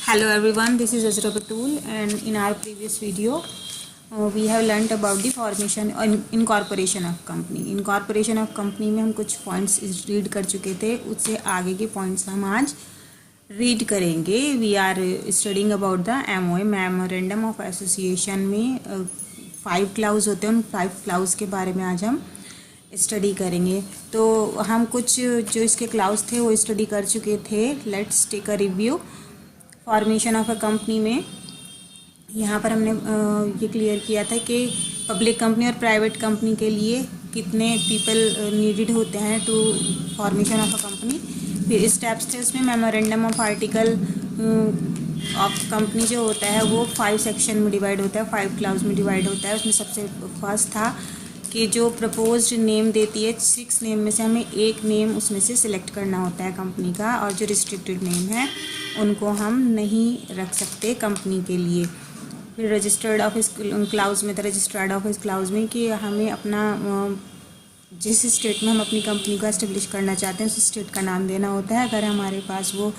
Hello everyone, this is Azra Batul, and in our previous video we have learnt about the formation and incorporation of company. Incorporation of company में हम कुछ points read कर चुके थे, उससे आगे के points हम आज रीड करेंगे. We are studying about the MOA Memorandum of Association में 5 clause होते हैं, उन 5 clause के बारे में आज हम स्टडी करेंगे. तो हम कुछ जो इसके क्लाउज थे वो स्टडी कर चुके थे. Let's take a review. Formation of a company में यहाँ पर हमने ये क्लियर किया था कि पब्लिक कंपनी और प्राइवेट कंपनी के लिए कितने पीपल नीडेड होते हैं to formation of a company. फिर स्टेप्स थे उसमें. Memorandum of article of company जो होता है वो 5 सेक्शन में डिवाइड होता है, 5 क्लाउज में डिवाइड होता है. उसमें सबसे फर्स्ट था कि जो प्रपोज्ड नेम देती है 6 नेम में से हमें एक नेम उसमें से सिलेक्ट करना होता है कंपनी का, और जो रिस्ट्रिक्टेड नेम है उनको हम नहीं रख सकते कंपनी के लिए. फिर रजिस्टर्ड ऑफिस क्लाउज में था, रजिस्टर्ड ऑफिस क्लाउज में कि हमें अपना जिस स्टेट में हम अपनी कंपनी को एस्टेब्लिश करना चाहते हैं उस स्टेट का नाम देना होता है. अगर हमारे पास वो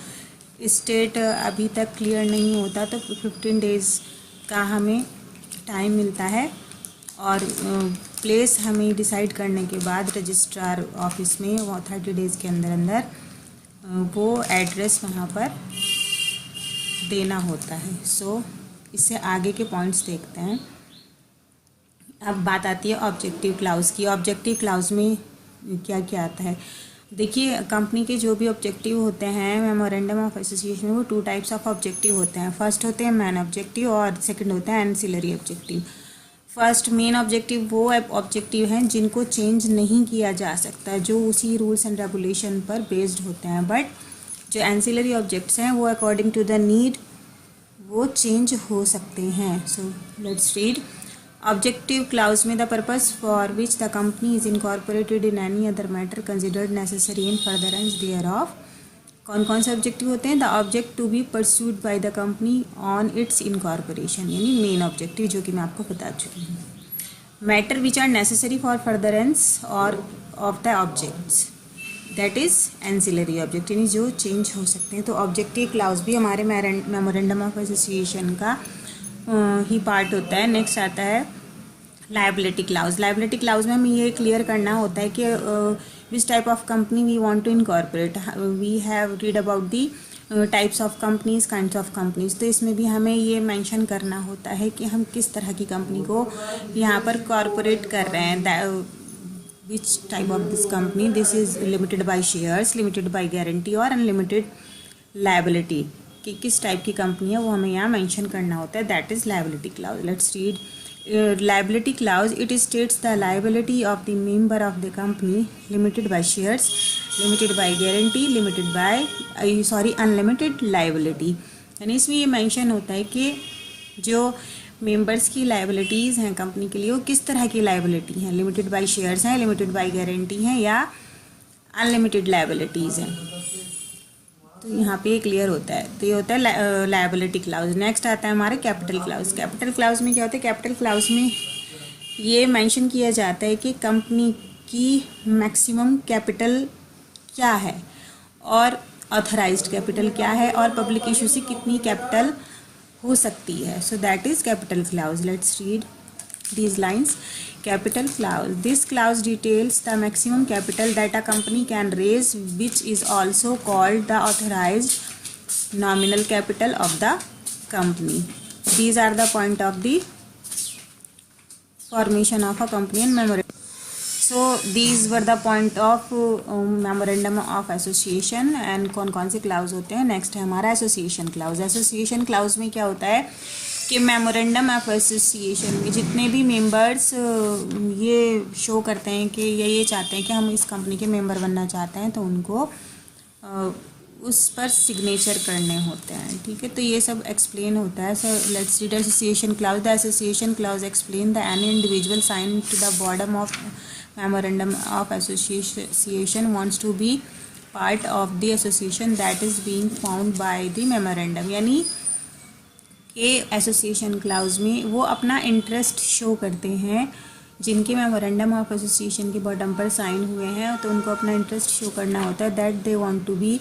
स्टेट अभी तक क्लियर नहीं होता तो 15 डेज़ का हमें टाइम मिलता है, और प्लेस हमें डिसाइड करने के बाद रजिस्ट्रार ऑफिस में वो 30 डेज़ के अंदर अंदर वो एड्रेस वहाँ पर देना होता है. सो इससे आगे के पॉइंट्स देखते हैं. अब बात आती है ऑब्जेक्टिव क्लाउज की. ऑब्जेक्टिव क्लाउज में क्या क्या आता है. देखिए, कंपनी के जो भी ऑब्जेक्टिव होते हैं मेमोरेंडम ऑफ एसोसिएशन में वो 2 टाइप्स ऑफ ऑब्जेक्टिव होते हैं. फर्स्ट होते हैं मेन ऑब्जेक्टिव और सेकंड होता है ancillary objective. First main objective वो ऑब्जेक्टिव हैं जिनको चेंज नहीं किया जा सकता, जो उसी रूल्स एंड रेगुलेशन पर बेस्ड होते हैं. बट जो एंसिलरी ऑब्जेक्ट्स हैं वो अकॉर्डिंग टू द नीड वो चेंज हो सकते हैं. So let's read. Objective clause में the purpose for which the company is incorporated in any other matter considered necessary in furtherance thereof. कौन कौन से ऑब्जेक्टिव होते हैं. The object to be pursued by the company on its incorporation, यानी main objective जो कि मैं आपको बता चुकी हूँ. Matter which are necessary for furtherance और of the objects, that is ancillary object, यानी जो चेंज हो सकते हैं. तो ऑब्जेक्टिव क्लाउज भी हमारे मेमोरेंडम ऑफ एसोसिएशन का ही पार्ट होता है. नेक्स्ट आता है लायबिलिटी क्लाउज. लायबिलिटी क्लाउज में हमें ये क्लियर करना होता है कि which type of company we want to incorporate. We have read about the types of companies, kinds of companies. तो इसमें भी हमें ये मेंशन करना होता है कि हम किस तरह की कंपनी को यहाँ पर कॉरपोरेट कर रहे हैं. which type of this company, this is limited by shares, limited by guarantee और unlimited liability. कि किस टाइप की कंपनी है वो हमें यहाँ मेंशन करना होता है. That is liability clause. Let's read. Liability clause, it states the liability of the member of the company limited by shares, limited by guarantee, limited by unlimited liability. यानी इसमें ये मेंशन होता है कि जो मेंबर्स की लाइबिलिटीज़ हैं company के लिए वो किस तरह की लाइबिलिटी हैं. लिमिटेड बाय शेयर्स हैं, लिमिटेड बाय गारंटी हैं, या अनलिमिटेड लाइबिलिटीज़ हैं. तो यहाँ पे क्लियर होता है. तो ये होता है लायबिलिटी क्लाउज. नेक्स्ट आता है हमारे कैपिटल क्लाउज. कैपिटल क्लाउज में क्या होता है. कैपिटल क्लाउज में ये मेंशन किया जाता है कि कंपनी की मैक्सिमम कैपिटल क्या है और ऑथराइज्ड कैपिटल क्या है और पब्लिक इशू से कितनी कैपिटल हो सकती है. So that is capital clause. Let's read these lines. Capital clause. This clause details the maximum capital that a company can raise, which is also called the authorized nominal capital of the company. These are the point of the formation of a company and memorandum. So these were the point of memorandum of association. and कौन कौन से clause होते हैं. Next है हमारा association clause. Association clause में क्या होता है कि मेमोरेंडम ऑफ एसोसिएशन में जितने भी मेंबर्स ये शो करते हैं कि ये चाहते हैं कि हम इस कंपनी के मेंबर बनना चाहते हैं तो उनको उस पर सिग्नेचर करने होते हैं. ठीक है, तो ये सब एक्सप्लेन होता है. So let's read association clause. The association clause explain the any individual sign to the bottom of memorandum of association wants to be part of the association that is being found by the memorandum. यानी कि association clause में वो अपना interest show करते हैं जिनके memorandum of association के bottom पर साइन हुए हैं, तो उनको अपना इंटरेस्ट शो करना होता है that they want to be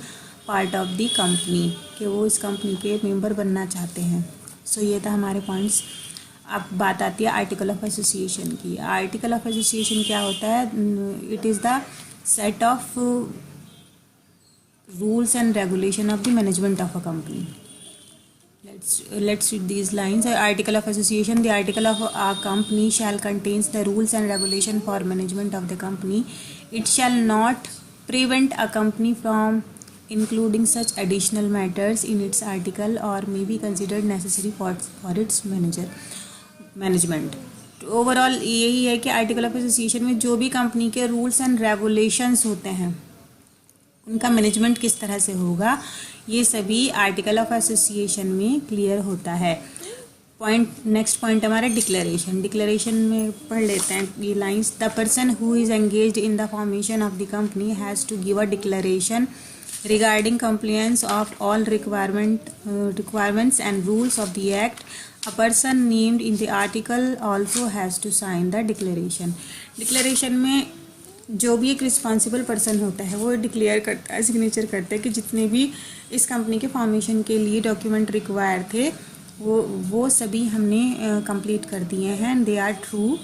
part of the company, कि वो इस कंपनी के मेंबर बनना चाहते हैं। सो ये था हमारे पॉइंट्स। अब बात आती है आर्टिकल ऑफ एसोसिएशन की। आर्टिकल ऑफ एसोसिएशन क्या होता है? It is the set of rules and regulation of the management of a company. Let's read these lines. Article of association. The article of a company shall contains the rules and regulation for management of the company. It shall not prevent a company from including such additional matters in its article or may be considered necessary for its management. Overall यही है कि article of association में जो भी company के rules and regulations होते हैं उनका मैनेजमेंट किस तरह से होगा, ये सभी आर्टिकल ऑफ एसोसिएशन में क्लियर होता है। नेक्स्ट पॉइंट हमारा डिक्लेरेशन। डिक्लेरेशन में पढ़ लेते हैं ये lines. The person who is engaged in the formation of the company has to give a declaration regarding compliance of all requirements and rules of the act. A person named in the article also has to sign the declaration. Declaration में जो भी एक responsible person होता है वो declare करता है, signature करता है कि जितने भी इस कंपनी के फॉर्मेशन के लिए डॉक्यूमेंट रिक्वायर थे वो सभी हमने कंप्लीट कर दिए हैं and they are true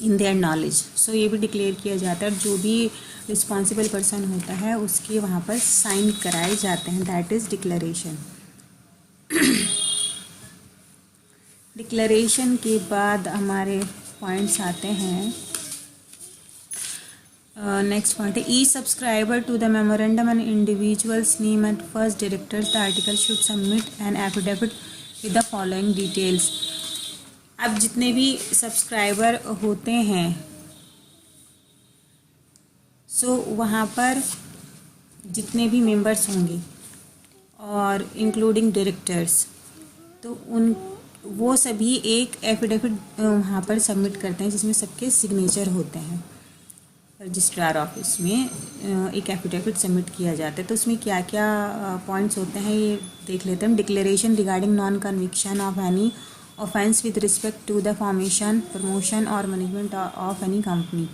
in their knowledge. So ये भी डिक्लेयर किया जाता है। जो भी रिस्पॉन्सिबल पर्सन होता है उसके वहाँ पर साइन कराए जाते हैं, दैट इज़ डिक्लेरेशन। डिक्लेरेशन के बाद हमारे पॉइंट्स आते हैं। नेक्स्ट पॉइंट है e subscriber to the memorandum and individuals name and first directors the article should submit an affidavit with the following details. अब जितने भी सब्सक्राइबर होते हैं सो वहाँ पर जितने भी मेंबर्स होंगे और इंक्लूडिंग डायरेक्टर्स, तो वो सभी एक एफिडेविट वहाँ पर सबमिट करते हैं जिसमें सबके सिग्नेचर होते हैं। रजिस्ट्रार ऑफिस में एक एफिडेविट सबमिट किया जाता है। तो उसमें क्या क्या पॉइंट्स होते हैं ये देख लेते हैं। Declaration regarding non conviction of any offence with respect to the formation, promotion और मैनेजमेंट ऑफ एनी कंपनी।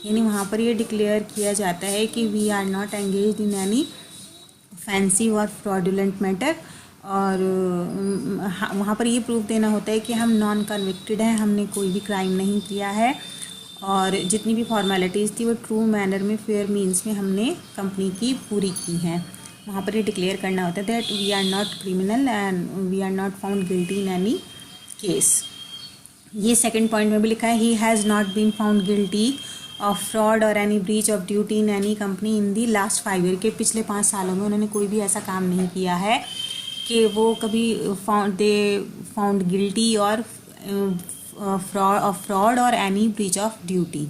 यानी वहाँ पर ये डिक्लेयर किया जाता है कि we are not engaged in any offensive और फ्रॉडुलेंट मैटर, और वहाँ पर ये प्रूफ देना होता है कि हम नॉन कन्विक्टेड हैं, हमने कोई भी क्राइम नहीं किया है और जितनी भी फॉर्मेलिटीज़ थी वो ट्रू मैनर में, फेयर मीन्स में हमने कंपनी की पूरी की हैं। वहाँ पर ये डिक्लेयर करना होता है that we are not criminal and we are not found guilty in any case. ये सेकंड पॉइंट में भी लिखा है he has not been found guilty of fraud और any breach of duty in any company in the last 5 year. के पिछले 5 सालों में उन्होंने कोई भी ऐसा काम नहीं किया है कि वो कभी फाउंड गिल्टी और फ्रॉड और एनी ब्रीच ऑफ ड्यूटी।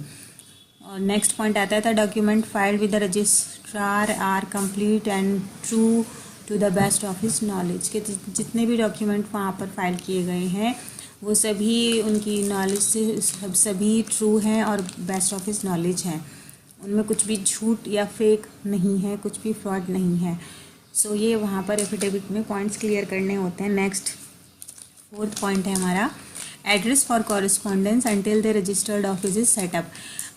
और नेक्स्ट पॉइंट आता है the document filed with the registrar are complete and true to the best of his knowledge. के जितने भी डॉक्यूमेंट वहाँ पर फाइल किए गए हैं वो सभी उनकी नॉलेज से सभी ट्रू हैं और बेस्ट ऑफ हिज नॉलेज हैं। उनमें कुछ भी झूठ या फेक नहीं है, कुछ भी फ्रॉड नहीं है। सो ये वहाँ पर एफिडेविट में पॉइंट्स क्लियर करने होते हैं। नेक्स्ट 4th पॉइंट है हमारा address for correspondence until the registered office is setup.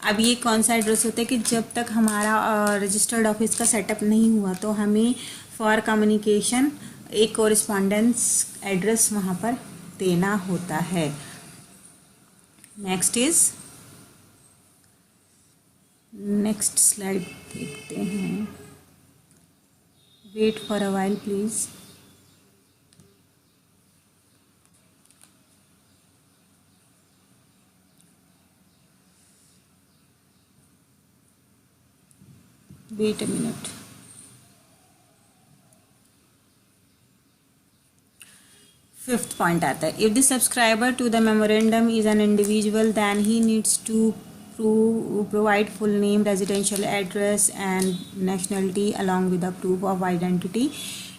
अब ये कौन सा एड्रेस होता है कि जब तक हमारा रजिस्टर्ड ऑफिस का सेटअप नहीं हुआ तो हमें फॉर कम्युनिकेशन एक कॉरेस्पॉन्डेंस एड्रेस वहाँ पर देना होता है। नेक्स्ट स्लाइड देखते हैं। Wait for a while please. Wait a minute. Fifth point आता है if the subscriber to the memorandum is an individual then he needs to provide full name, residential address and nationality along with a proof of identity.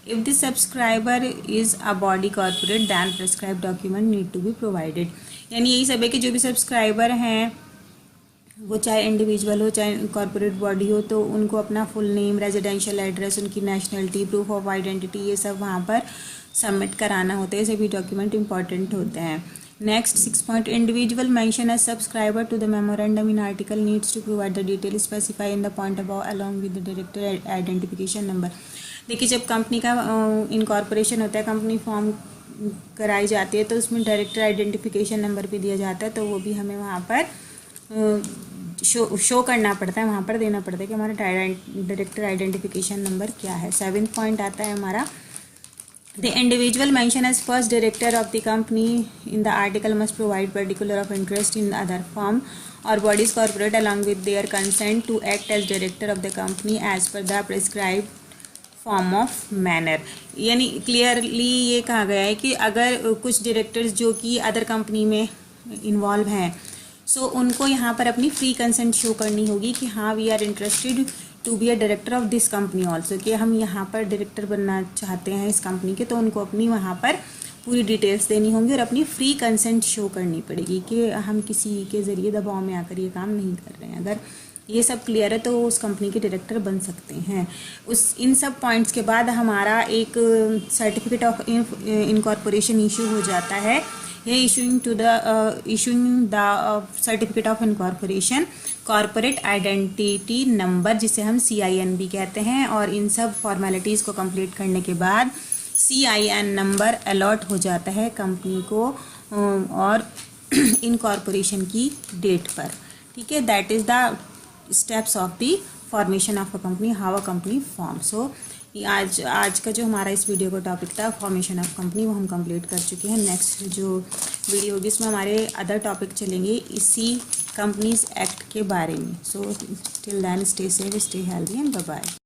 If the subscriber is a body corporate then prescribed document need to be provided. यानी यही सब है कि जो भी subscriber हैं वो चाहे इंडिविजुअल हो चाहे कॉर्पोरेट बॉडी हो तो उनको अपना फुल नेम, रेजिडेंशियल एड्रेस, उनकी नेशनलिटी, प्रूफ ऑफ आइडेंटिटी ये सब वहाँ पर सबमिट कराना होता है। सभी डॉक्यूमेंट इंपॉर्टेंट होते हैं। Next 6 point individual mention as subscriber to the memorandum in article needs to provide the detail specify in the point above along with the director identification number. देखिए जब कंपनी का incorporation होता है, company form कराई जाती है, तो उसमें डायरेक्टर आइडेंटिफिकेशन नंबर भी दिया जाता है, तो वो भी हमें वहाँ पर शो करना पड़ता है, वहाँ पर देना पड़ता है कि हमारा डायरेक्टर आइडेंटिफिकेशन नंबर क्या है। 7th पॉइंट आता है हमारा, the individual mention as first director of the company in the article must provide particular of interest in other firm और bodies corporate along with their consent to act as director of the company as per the prescribe form of manner. यानी clearly ये कहा गया है कि अगर कुछ directors जो कि अदर कंपनी में इन्वॉल्व हैं, सो उनको यहाँ पर अपनी फ्री कंसेंट शो करनी होगी कि हाँ we are interested to be a director of this company also, कि हम यहाँ पर डायरेक्टर बनना चाहते हैं इस कंपनी के, तो उनको अपनी वहाँ पर पूरी डिटेल्स देनी होंगी और अपनी फ्री कंसेंट शो करनी पड़ेगी कि हम किसी के ज़रिए दबाव में आकर ये काम नहीं कर रहे हैं। अगर ये सब क्लियर है तो उस कंपनी के डायरेक्टर बन सकते हैं। इन सब पॉइंट्स के बाद हमारा एक सर्टिफिकेट ऑफ इनकॉर्पोरेशन इशू हो जाता है। ये issuing the certificate of incorporation corporate identity number, जिसे हम CIN भी कहते हैं, और इन सब फॉर्मेलिटीज़ को कंप्लीट करने के बाद CIN नंबर अलॉट हो जाता है कंपनी को और इनकॉर्पोरेशन की डेट पर। ठीक है, that is the steps of the formation of a company, how a company form. So आज का जो हमारा इस वीडियो का टॉपिक था फॉर्मेशन ऑफ कंपनी, वो हम कंप्लीट कर चुके हैं। नेक्स्ट जो वीडियो होगी इसमें हमारे अदर टॉपिक चलेंगे इसी कंपनीज एक्ट के बारे में। So till then stay safe, stay healthy and bye bye.